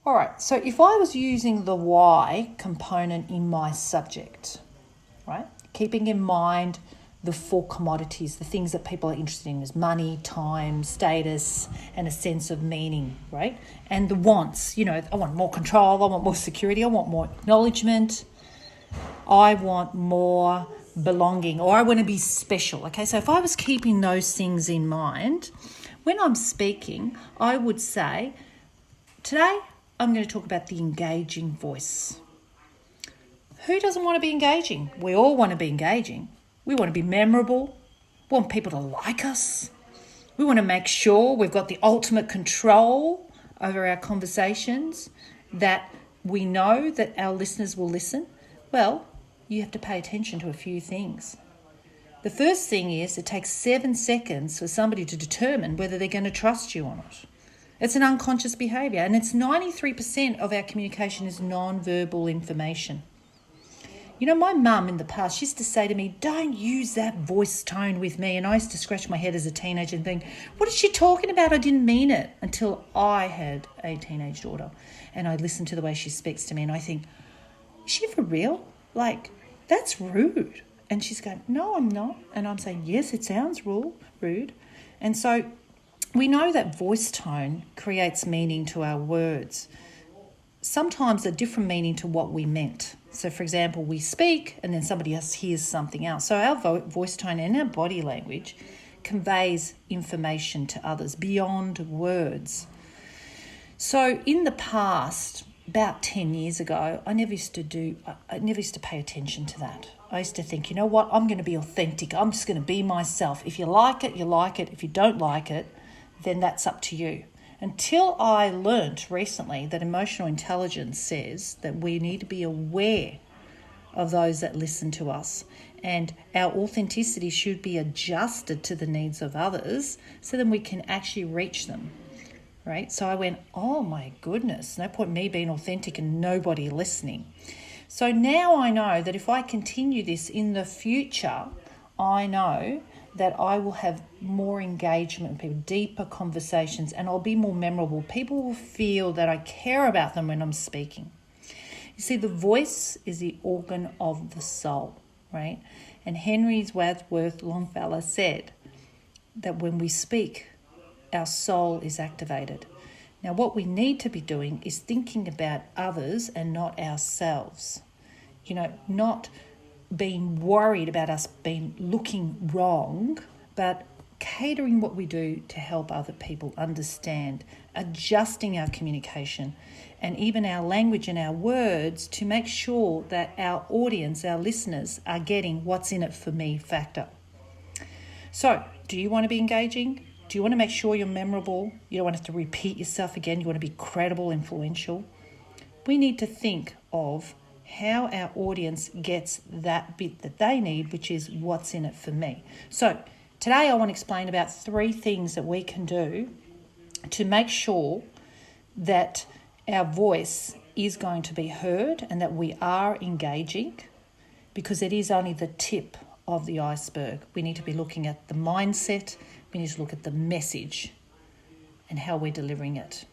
All right, so if I was using the why component in my subject, right, keeping in mind the 4 commodities, the things that people are interested in is money, time, status, and a sense of meaning, right? And the wants, I want more control, I want more security, I want more acknowledgement, I want more belonging, or I want to be special, okay? So if I was keeping those things in mind, when I'm speaking, I would say, today I'm going to talk about the engaging voice. Who doesn't want to be engaging? We all want to be engaging. We want to be memorable. We want people to like us. We want to make sure we've got the ultimate control over our conversations, that we know that our listeners will listen. Well, you have to pay attention to a few things. The first thing is it takes 7 seconds for somebody to determine whether they're going to trust you or not. It's an unconscious behaviour, and it's 93% of our communication is non-verbal information. My mum in the past, she used to say to me, don't use that voice tone with me. And I used to scratch my head as a teenager and think, what is she talking about? I didn't mean it, until I had a teenage daughter. And I listen to the way she speaks to me and I think, is she for real? That's rude. And she's going, no, I'm not. And I'm saying, yes, it sounds rude. And so we know that voice tone creates meaning to our words. Sometimes a different meaning to what we meant. So, for example, we speak and then somebody else hears something else. So our voice tone and our body language conveys information to others beyond words. So in the past, about 10 years ago, I never used to pay attention to that. I used to think, you know what, I'm going to be authentic. I'm just going to be myself. If you like it, you like it. If you don't like it, then that's up to you. Until I learnt recently that emotional intelligence says that we need to be aware of those that listen to us, and our authenticity should be adjusted to the needs of others so then we can actually reach them, right? So I went, oh my goodness, no point me being authentic and nobody listening. So now I know that if I continue this in the future, I know that I will have more engagement with people, deeper conversations, and I'll be more memorable. People will feel that I care about them when I'm speaking. You see, the voice is the organ of the soul, right? And Henry Wadsworth Longfellow said that when we speak, our soul is activated. Now, what we need to be doing is thinking about others and not ourselves. Not being worried about us looking wrong, but catering what we do to help other people understand, adjusting our communication and even our language and our words to make sure that our audience, our listeners, are getting what's in it for me factor. So, do you want to be engaging? Do you want to make sure you're memorable? You don't want to have to repeat yourself again. You want to be credible, influential. We need to think of how our audience gets that bit that they need, which is what's in it for me. So today I want to explain about 3 things that we can do to make sure that our voice is going to be heard and that we are engaging, because it is only the tip of the iceberg. We need to be looking at the mindset, we need to look at the message and how we're delivering it.